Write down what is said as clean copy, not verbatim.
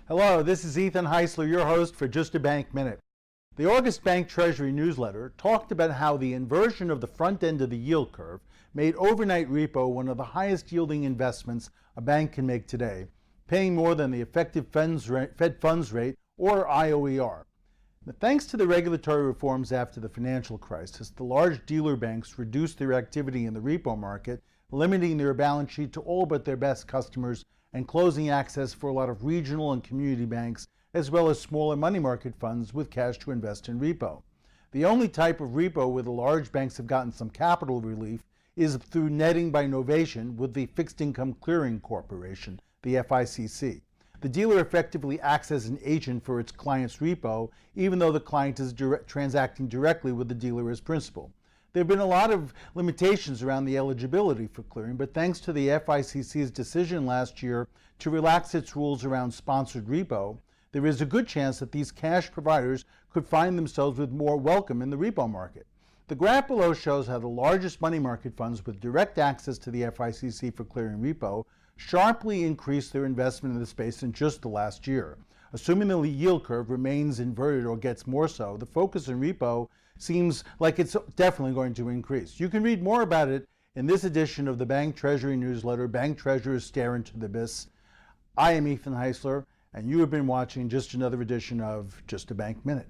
Hello, this is Ethan Heisler, your host for Just a Bank Minute. The August Bank Treasury newsletter talked about how the inversion of the front end of the yield curve made overnight repo one of the highest yielding investments a bank can make today, paying more than the effective Fed funds rate, or IOER. But thanks to the regulatory reforms after the financial crisis, the large dealer banks reduced their activity in the repo market, limiting their balance sheet to all but their best customers and closing access for a lot of regional and community banks, as well as smaller money market funds with cash to invest in repo. The only type of repo where the large banks have gotten some capital relief is through netting by novation with the Fixed Income Clearing Corporation, the FICC. The dealer effectively acts as an agent for its client's repo, even though the client is transacting directly with the dealer as principal. There have been a lot of limitations around the eligibility for clearing, but thanks to the FICC's decision last year to relax its rules around sponsored repo, there is a good chance that these cash providers could find themselves with more welcome in the repo market. The graph below shows how the largest money market funds with direct access to the FICC for clearing repo sharply increased their investment in the space in just the last year. Assuming the yield curve remains inverted or gets more so, the focus in repo seems like it's definitely going to increase. You can read more about it in this edition of the Bank Treasury newsletter, Bank Treasurers Stare into the Abyss. I am Ethan Heisler, and you have been watching just another edition of Just a Bank Minute.